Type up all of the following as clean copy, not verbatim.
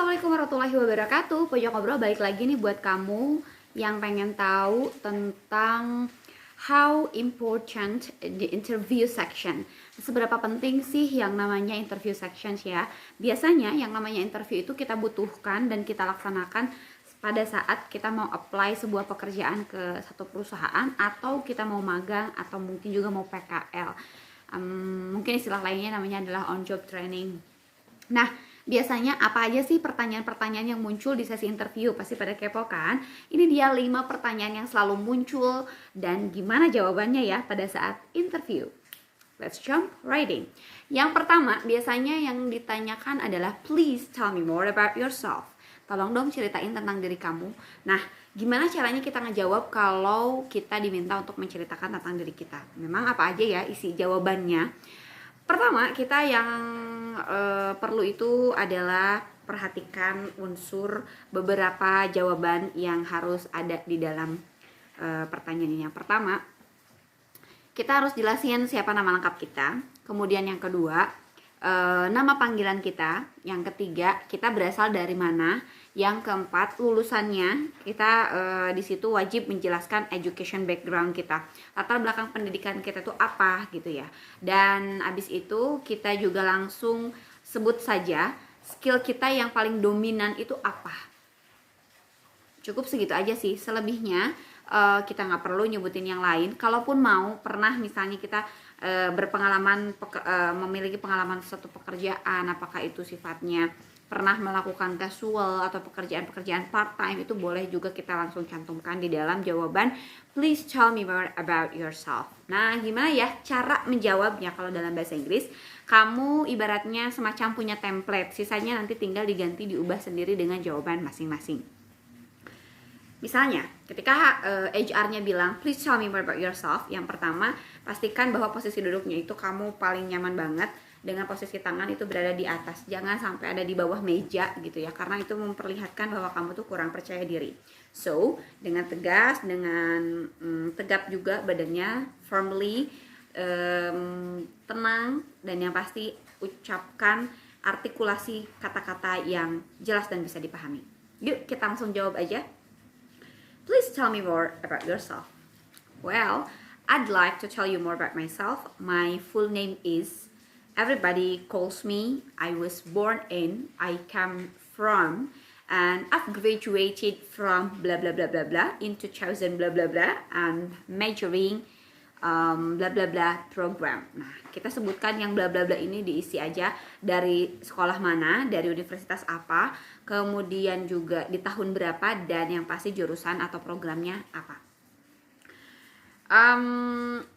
Assalamualaikum warahmatullahi wabarakatuh. Pojok ngobrol balik lagi nih buat kamu yang pengen tahu tentang how important the interview section. Seberapa penting sih yang namanya interview sections ya? Biasanya yang namanya interview itu kita butuhkan dan kita laksanakan pada saat kita mau apply sebuah pekerjaan ke satu perusahaan, atau kita mau magang, atau mungkin juga mau PKL. Mungkin istilah lainnya namanya adalah on job training. Nah, biasanya apa aja sih pertanyaan-pertanyaan yang muncul di sesi interview? Pasti pada kepo kan? Ini dia 5 pertanyaan yang selalu muncul dan gimana jawabannya ya pada saat interview. Let's jump right in. Yang pertama, biasanya yang ditanyakan adalah please tell me more about yourself. Tolong dong ceritain tentang diri kamu. Nah, gimana caranya kita ngejawab kalau kita diminta untuk menceritakan tentang diri kita? Memang apa aja ya isi jawabannya? Pertama, kita yang perlu itu adalah perhatikan unsur beberapa jawaban yang harus ada di dalam pertanyaan ini. Yang pertama, kita harus jelasin siapa nama lengkap kita. Kemudian yang kedua, nama panggilan kita. Yang ketiga, kita berasal dari mana. Yang keempat, lulusannya. Kita di situ wajib menjelaskan education background kita, latar belakang pendidikan kita itu apa gitu ya. Dan abis itu kita juga langsung sebut saja skill kita yang paling dominan itu apa. Cukup segitu aja sih. Selebihnya kita nggak perlu nyebutin yang lain. Kalaupun mau pernah misalnya kita berpengalaman memiliki pengalaman suatu pekerjaan, apakah itu sifatnya pernah melakukan casual atau pekerjaan-pekerjaan part-time, itu boleh juga kita langsung cantumkan di dalam jawaban please tell me more about yourself. Nah, gimana ya cara menjawabnya? Kalau dalam bahasa Inggris, kamu ibaratnya semacam punya template, sisanya nanti tinggal diganti, diubah sendiri dengan jawaban masing-masing. Misalnya, ketika HR-nya bilang please tell me more about yourself, yang pertama, pastikan bahwa posisi duduknya itu kamu paling nyaman banget dengan posisi tangan itu berada di atas, jangan sampai ada di bawah meja gitu ya, karena itu memperlihatkan bahwa kamu tuh kurang percaya diri. So, dengan tegas, dengan tegap juga badannya, firmly, tenang, dan yang pasti ucapkan artikulasi kata-kata yang jelas dan bisa dipahami. Yuk kita langsung jawab aja. Please tell me more about yourself. Well, I'd like to tell you more about myself. My full name is, everybody calls me, I was born in, I come from, and I've graduated from blah blah blah blah blah in 2000 blah blah blah and majoring blah blah blah program. Nah, kita sebutkan yang blah blah blah ini diisi aja dari sekolah mana, dari universitas apa, kemudian juga di tahun berapa, dan yang pasti jurusan atau programnya apa.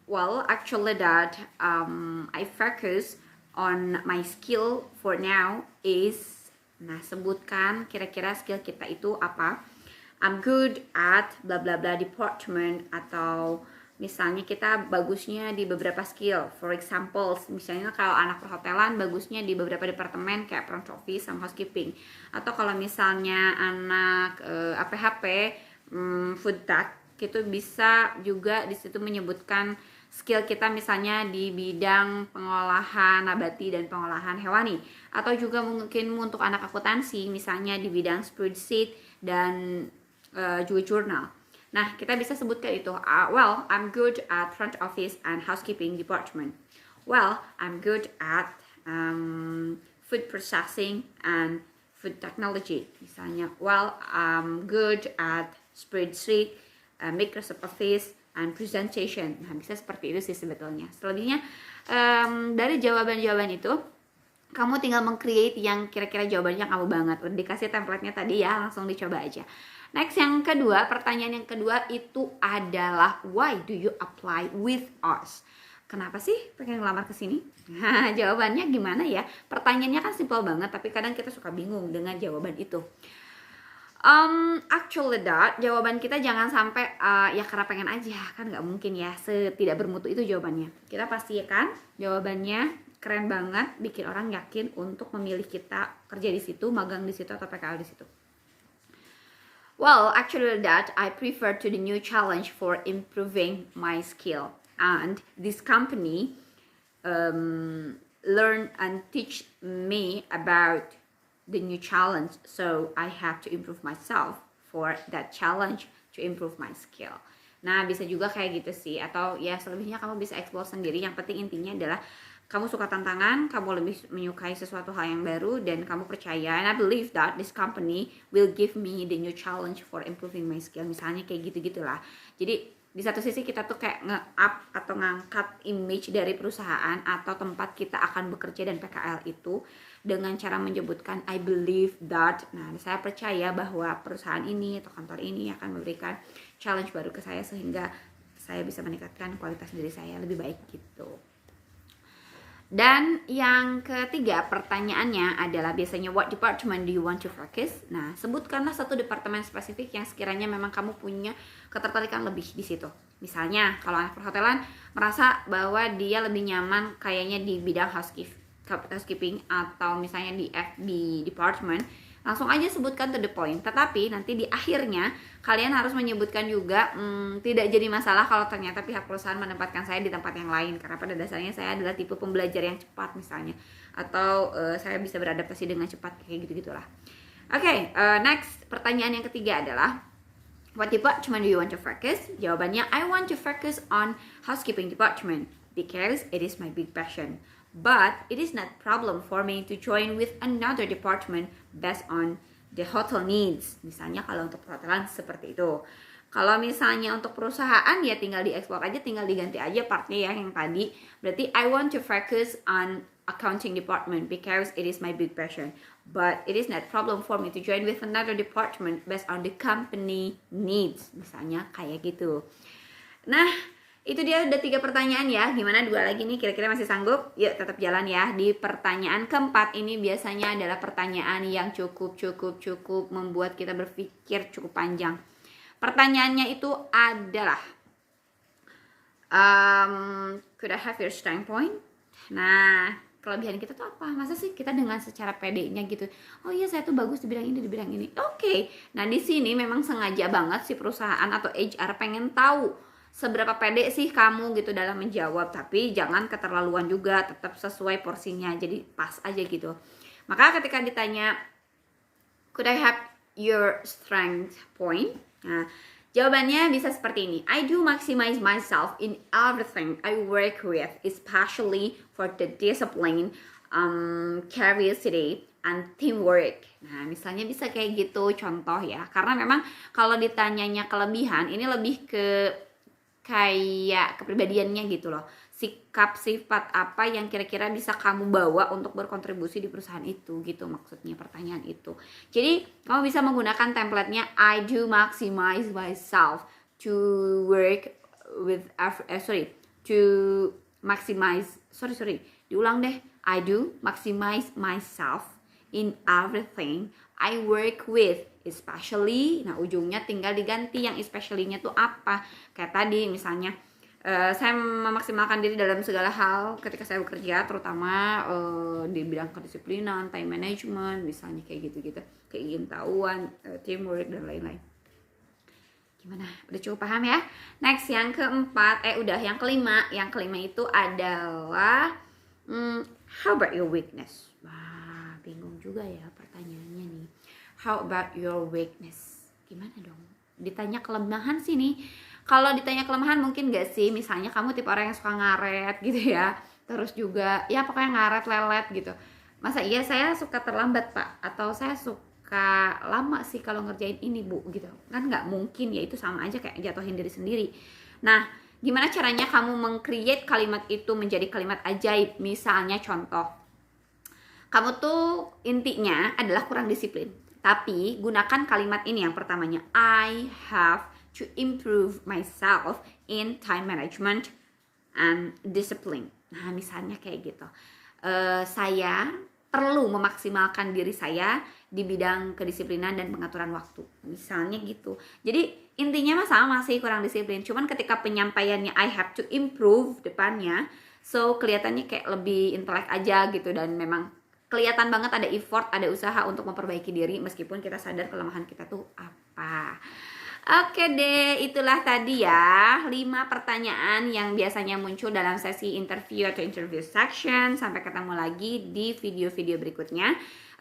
Well, actually that I focus on my skill for now is, nah sebutkan kira-kira skill kita itu apa. I'm good at blah blah blah department, atau misalnya kita bagusnya di beberapa skill. For example, misalnya kalau anak perhotelan bagusnya di beberapa departemen kayak front office sama housekeeping. Atau kalau misalnya anak APHP, food tech, itu bisa juga di situ menyebutkan skill kita misalnya di bidang pengolahan nabati dan pengolahan hewani, atau juga mungkin untuk anak akuntansi misalnya di bidang spreadsheet dan juga jurnal. Nah, kita bisa sebutkan itu. Well, I'm good at front office and housekeeping department. Well, I'm good at food processing and food technology. Misalnya, well, I'm good at spreadsheet, Microsoft Office, and presentation. Nah, bisa seperti itu sih sebetulnya. Selebihnya dari jawaban-jawaban itu, kamu tinggal meng-create yang kira-kira jawabannya kamu banget. Udah dikasih template-nya tadi ya, langsung dicoba aja. Next, yang kedua, pertanyaan yang kedua itu adalah why do you apply with us? Kenapa sih pengen ngelamar ke sini? Nah, jawabannya gimana ya? Pertanyaannya kan simpel banget, tapi kadang kita suka bingung dengan jawaban itu. Actually that, jawaban kita jangan sampai ya karena pengen aja, kan nggak mungkin ya, tidak bermutu itu jawabannya. Kita pastikan jawabannya keren banget, bikin orang yakin untuk memilih kita kerja di situ, magang di situ, atau PKL di situ. Well, actually that I prefer to the new challenge for improving my skill, and this company learn and teach me about the new challenge, so I have to improve myself for that challenge to improve my skill. Nah, bisa juga kayak gitu sih, atau ya selebihnya kamu bisa explore sendiri. Yang penting intinya adalah kamu suka tantangan, kamu lebih menyukai sesuatu hal yang baru, dan kamu percaya, and I believe that this company will give me the new challenge for improving my skill. Misalnya kayak gitu-gitulah. Jadi di satu sisi kita tuh kayak nge-up atau ngangkat image dari perusahaan atau tempat kita akan bekerja dan PKL itu dengan cara menyebutkan I believe that. Nah, saya percaya bahwa perusahaan ini atau kantor ini akan memberikan challenge baru ke saya sehingga saya bisa meningkatkan kualitas diri saya lebih baik gitu. Dan yang ketiga pertanyaannya adalah biasanya what department do you want to focus? Nah, sebutkanlah satu departemen spesifik yang sekiranya memang kamu punya ketertarikan lebih di situ. Misalnya, kalau anak perhotelan merasa bahwa dia lebih nyaman kayaknya di bidang housekeeping atau misalnya di F&B department, langsung aja sebutkan to the point. Tetapi nanti di akhirnya kalian harus menyebutkan juga tidak jadi masalah kalau ternyata pihak perusahaan menempatkan saya di tempat yang lain, karena pada dasarnya saya adalah tipe pembelajar yang cepat misalnya, atau saya bisa beradaptasi dengan cepat, kayak gitu-gitulah. Oke, next pertanyaan yang ketiga adalah what department do you want to focus? Jawabannya I want to focus on housekeeping department because it is my big passion. But it is not problem for me to join with another department based on the hotel needs. Misalnya kalau untuk perhotelan seperti itu. Kalau misalnya untuk perusahaan ya tinggal dieksplor aja, tinggal diganti aja partnya ya yang tadi. Berarti I want to focus on accounting department because it is my big passion. But it is not problem for me to join with another department based on the company needs. Misalnya kayak gitu. Nah, itu dia udah 3 pertanyaan ya. Gimana 2 lagi nih, kira-kira masih sanggup? Yuk tetap jalan ya. Di pertanyaan keempat ini biasanya adalah pertanyaan yang cukup membuat kita berpikir cukup panjang. Pertanyaannya itu adalah could I have your standpoint? Nah, kelebihan kita tuh apa? Masa sih kita dengan secara pedenya gitu, oh iya saya tuh bagus di bidang ini, di bidang ini. Oke. Nah, di sini memang sengaja banget si perusahaan atau HR pengen tahu seberapa pede sih kamu gitu dalam menjawab, tapi jangan keterlaluan juga, tetap sesuai porsinya, jadi pas aja gitu. Maka ketika ditanya could I have your strength point? Nah, jawabannya bisa seperti ini. I do maximize myself in everything I work with, especially for the discipline, curiosity, and teamwork. Nah, misalnya bisa kayak gitu contoh ya. Karena memang kalau ditanyanya kelebihan, ini lebih ke kayak kepribadiannya gitu loh, sikap sifat apa yang kira-kira bisa kamu bawa untuk berkontribusi di perusahaan itu gitu maksudnya pertanyaan itu. Jadi kamu bisa menggunakan template-nya I do maximize myself to work with diulang deh. I do maximize myself in everything I work with, especially. Nah, ujungnya tinggal diganti yang especially-nya tuh apa. Kayak tadi misalnya saya memaksimalkan diri dalam segala hal ketika saya bekerja, terutama di bidang kedisiplinan, time management, misalnya kayak gitu-gitu, keingin-tahuan, teamwork dan lain-lain. Gimana? Udah cukup paham ya? Next, yang keempat, yang kelima. Yang kelima itu adalah how about your weakness? Wah, bingung juga ya pertanyaannya nih. How about your weakness? Gimana dong? Ditanya kelemahan sih nih. Kalau ditanya kelemahan mungkin gak sih, misalnya kamu tipe orang yang suka ngaret gitu ya. Terus juga ya pokoknya ngaret lelet gitu. Masa iya saya suka terlambat pak? Atau saya suka lama sih kalau ngerjain ini bu gitu. Kan gak mungkin ya, itu sama aja kayak jatuhin diri sendiri. Nah, gimana caranya kamu meng-create kalimat itu menjadi kalimat ajaib? Misalnya contoh, kamu tuh intinya adalah kurang disiplin. Tapi gunakan kalimat ini yang pertamanya, I have to improve myself in time management and discipline. Nah, misalnya kayak gitu. Saya perlu memaksimalkan diri saya di bidang kedisiplinan dan pengaturan waktu. Misalnya gitu. Jadi intinya mah sama sih, kurang disiplin. Cuman ketika penyampaiannya I have to improve depannya, so kelihatannya kayak lebih intelek aja gitu, dan memang kelihatan banget ada effort, ada usaha untuk memperbaiki diri meskipun kita sadar kelemahan kita tuh apa. Oke deh, itulah tadi ya 5 pertanyaan yang biasanya muncul dalam sesi interview atau interview section. Sampai ketemu lagi di video-video berikutnya.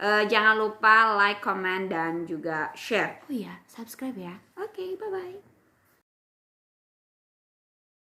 Jangan lupa like, comment, dan juga share. Oh iya, subscribe ya. Oke, bye-bye.